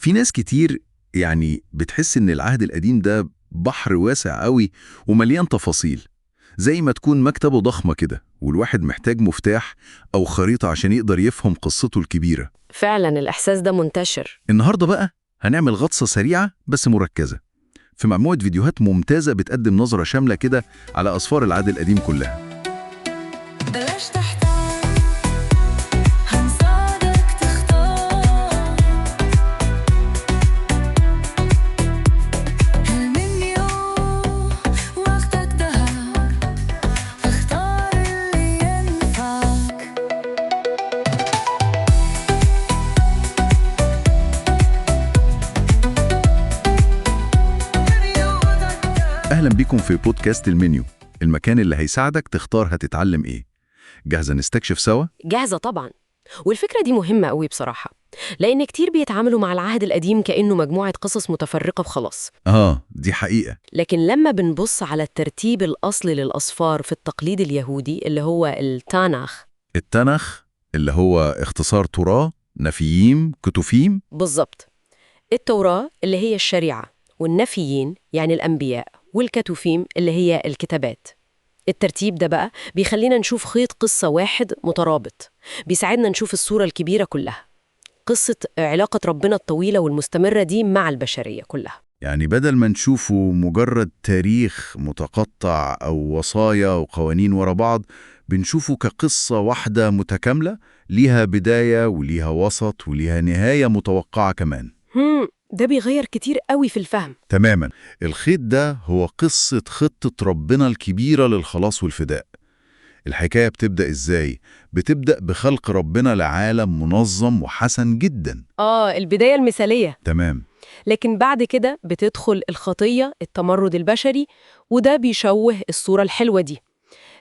في ناس كتير بتحس إن العهد القديم ده بحر واسع قوي ومليان تفاصيل، زي ما تكون مكتبة ضخمة كده والواحد محتاج مفتاح أو خريطة عشان يقدر يفهم قصته الكبيرة. فعلا الإحساس ده منتشر. النهاردة بقى هنعمل غطسة سريعة بس مركزة في مجموعة فيديوهات ممتازة بتقدم نظرة شاملة كده على أسفار العهد القديم كلها. بلاش تحتار، هنساعدك تختار المنيو، وقتك دهر، اختار اللي ينفعك. أهلا بيكم في بودكاست المنيو، المكان اللي هيساعدك تختار هتتعلم إيه. جاهزة نستكشف سوا؟ جاهزة طبعا. والفكرة دي مهمة قوي بصراحة، لأن كتير بيتعاملوا مع العهد القديم كأنه مجموعة قصص متفرقة وخلاص. دي حقيقة. لكن لما بنبص على الترتيب الأصلي للأسفار في التقليد اليهودي اللي هو التاناخ. التنخ اللي هو اختصار توراة، نفييم، كتوفيم. بالظبط. التوراة اللي هي الشريعة، والنفيين يعني الأنبياء، والكتوفيم اللي هي الكتابات. الترتيب ده بقى بيخلينا نشوف خيط قصة واحد مترابط، بيساعدنا نشوف الصورة الكبيرة كلها، قصة علاقة ربنا الطويلة والمستمرة دي مع البشرية كلها. بدل ما نشوفه مجرد تاريخ متقطع أو وصايا وقوانين ورا بعض، بنشوفه كقصة واحدة متكاملة ليها بداية وليها وسط وليها نهاية متوقعة كمان. ده بيغير كتير قوي في الفهم. تماما. الخيط ده هو قصة خطة ربنا الكبيرة للخلاص والفداء. الحكاية بتبدأ إزاي؟ بتبدأ بخلق ربنا لعالم منظم وحسن جدا. البداية المثالية. تمام. لكن بعد كده بتدخل الخطية، التمرد البشري، وده بيشوه الصورة الحلوة دي.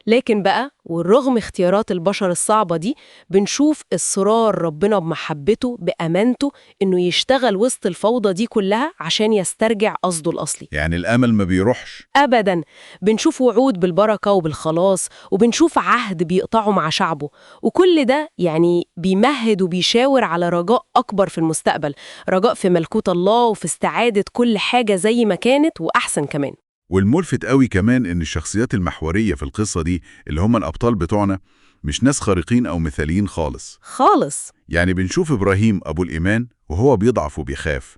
لكن بقى ورغم اختيارات البشر الصعبة دي، بنشوف إصرار ربنا بمحبته بأمانته إنه يشتغل وسط الفوضى دي كلها عشان يسترجع قصده الأصلي. الأمل ما بيروحش أبداً. بنشوف وعود بالبركة وبالخلاص، وبنشوف عهد بيقطعه مع شعبه، وكل ده بيمهد وبيشاور على رجاء أكبر في المستقبل، رجاء في ملكوت الله وفي استعادة كل حاجة زي ما كانت وأحسن كمان. والملفت قوي كمان إن الشخصيات المحورية في القصة دي اللي هم الأبطال بتوعنا مش ناس خارقين أو مثاليين خالص. بنشوف إبراهيم أبو الإيمان وهو بيضعف وبيخاف.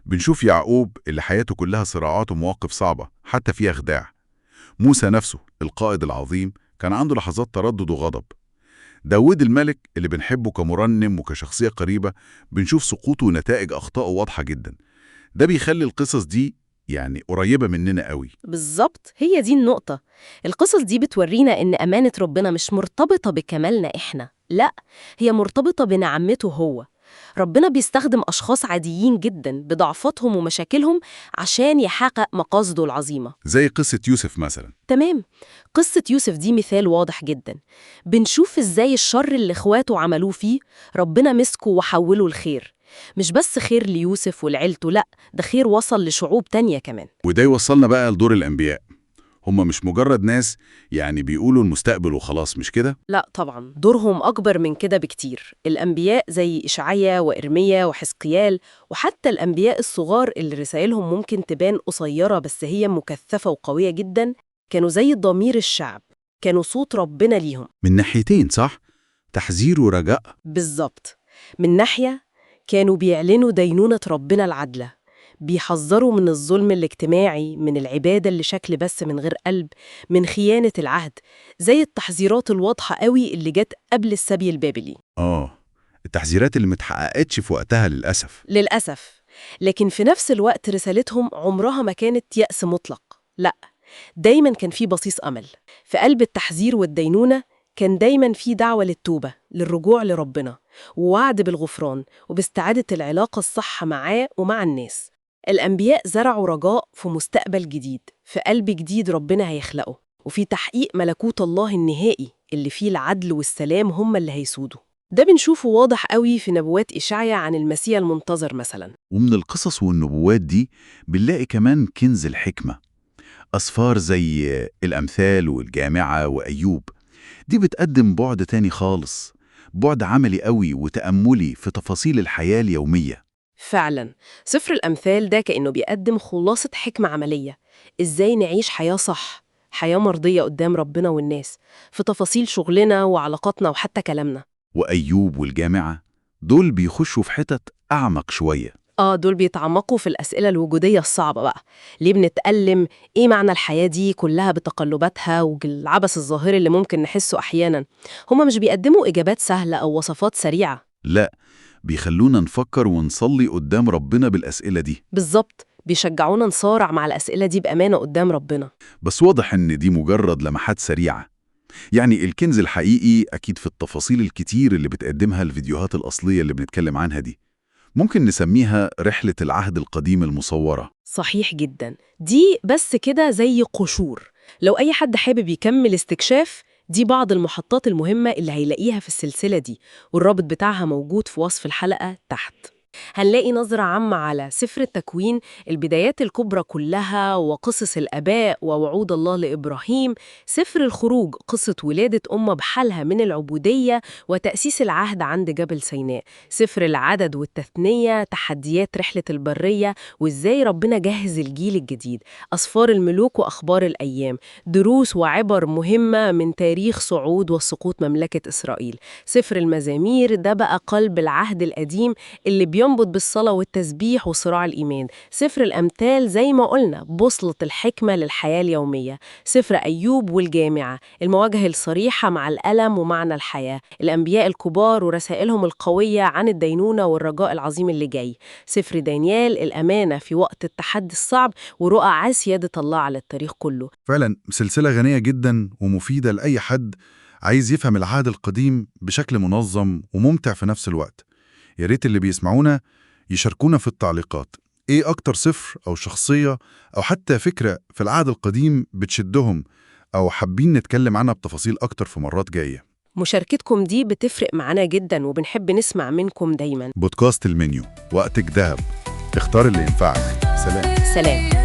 بنشوف يعقوب اللي حياته كلها صراعات ومواقف صعبة حتى فيها خداع. موسى نفسه القائد العظيم كان عنده لحظات تردد وغضب. داود الملك اللي بنحبه كمرنم وكشخصية قريبة، بنشوف سقوطه ونتائج أخطائه واضحة جدا. ده بيخلي القصص دي قريبة مننا قوي. بالظبط، هي دي النقطة. القصص دي بتورينا إن أمانة ربنا مش مرتبطة بكمالنا إحنا، لأ، هي مرتبطة بنعمته هو. ربنا بيستخدم أشخاص عاديين جدا بضعفاتهم ومشاكلهم عشان يحقق مقاصده العظيمة. زي قصة يوسف مثلا. تمام. قصة يوسف دي مثال واضح جدا. بنشوف إزاي الشر اللي إخواته عملوه فيه ربنا مسكه وحوله الخير. مش بس خير ليوسف ولعيلته، لأ، ده خير وصل لشعوب تانية كمان. وده يوصلنا بقى لدور الأنبياء. هم مش مجرد ناس بيقولوا المستقبل وخلاص، مش كده؟ لا طبعا، دورهم أكبر من كده بكتير. الأنبياء زي إشعيا وإرميا وحزقيال، وحتى الأنبياء الصغار اللي رسائلهم ممكن تبان قصيرة بس هي مكثفة وقوية جدا، كانوا زي ضمير الشعب، كانوا صوت ربنا ليهم. من ناحيتين صح؟ تحذير ورجاء. بالظبط. من ناحية كانوا بيعلنوا دينونة ربنا العدلة، بيحذروا من الظلم الاجتماعي، من العبادة اللي شكل بس من غير قلب، من خيانة العهد، زي التحذيرات الواضحة قوي اللي جت قبل السبي البابلي. التحذيرات اللي متحققتش في وقتها للأسف. لكن في نفس الوقت رسالتهم عمرها ما كانت يأس مطلق، لأ، دايما كان في بصيص أمل. في قلب التحذير والدينونة كان دايما في دعوة للتوبة، للرجوع لربنا، ووعد بالغفران وباستعادة العلاقة الصح معاه ومع الناس. الأنبياء زرعوا رجاء في مستقبل جديد، في قلب جديد ربنا هيخلقه، وفي تحقيق ملكوت الله النهائي اللي فيه العدل والسلام هم اللي هيسودوا. ده بنشوفه واضح قوي في نبوات إشعيا عن المسيح المنتظر مثلا. ومن القصص والنبوات دي بنلاقي كمان كنز الحكمة. أسفار زي الأمثال والجامعة وأيوب، دي بتقدم بعد تاني خالص، بعد عملي قوي وتأملي في تفاصيل الحياة اليومية. فعلا سفر الأمثال ده كأنه بيقدم خلاصة حكمة عملية، إزاي نعيش حياة صح، حياة مرضية قدام ربنا والناس، في تفاصيل شغلنا وعلاقاتنا وحتى كلامنا. وأيوب والجامعة دول بيخشوا في حتت أعمق شوية. دول بيتعمقوا في الأسئلة الوجودية الصعبة بقى. ليه بنتألم؟ إيه معنى الحياة دي كلها بتقلباتها والعبث الظاهري اللي ممكن نحسه أحيانا؟ هما مش بيقدموا إجابات سهلة أو وصفات سريعة. لا، بيخلونا نفكر ونصلي قدام ربنا بالأسئلة دي. بالظبط، بيشجعونا نصارع مع الأسئلة دي بأمانة قدام ربنا. بس واضح إن دي مجرد لمحات سريعة. يعني الكنز الحقيقي أكيد في التفاصيل الكتير اللي بتقدمها الفيديوهات الأصلية اللي بنتكلم عنها دي. ممكن نسميها رحلة العهد القديم المصورة. صحيح جدا، دي بس كده زي قشور. لو أي حد حابب يكمل استكشاف، دي بعض المحطات المهمة اللي هيلاقيها في السلسلة دي، والرابط بتاعها موجود في وصف الحلقة تحت. هنلاقي نظرة عامة على سفر التكوين، البدايات الكبرى كلها وقصص الآباء ووعود الله لإبراهيم، سفر الخروج قصة ولادة أمة بحالها من العبودية وتأسيس العهد عند جبل سيناء، سفر العدد والتثنية تحديات رحلة البرية وإزاي ربنا جهز الجيل الجديد، أسفار الملوك وأخبار الأيام، دروس وعبر مهمة من تاريخ صعود وسقوط مملكة إسرائيل، سفر المزامير ده بقى قلب العهد القديم اللي بينبض بالصلاة والتسبيح وصراع الإيمان، سفر الأمثال زي ما قلنا بوصلة الحكمة للحياة اليومية، سفر أيوب والجامعة المواجهة الصريحة مع الألم ومعنى الحياة، الأنبياء الكبار ورسائلهم القوية عن الدينونة والرجاء العظيم اللي جاي، سفر دانيال الأمانة في وقت التحدي الصعب ورؤى عسيادة الله على التاريخ كله. فعلا سلسلة غنية جدا ومفيدة لأي حد عايز يفهم العهد القديم بشكل منظم وممتع في نفس الوقت. يا ريت اللي بيسمعونا يشاركونا في التعليقات ايه اكتر سفر او شخصية او حتى فكرة في العهد القديم بتشدهم او حابين نتكلم عنها بتفاصيل اكتر في مرات جاية. مشاركتكم دي بتفرق معانا جدا وبنحب نسمع منكم دايما. بودكاست المنيو، وقتك ذهب، اختار اللي ينفعك. سلام. سلام.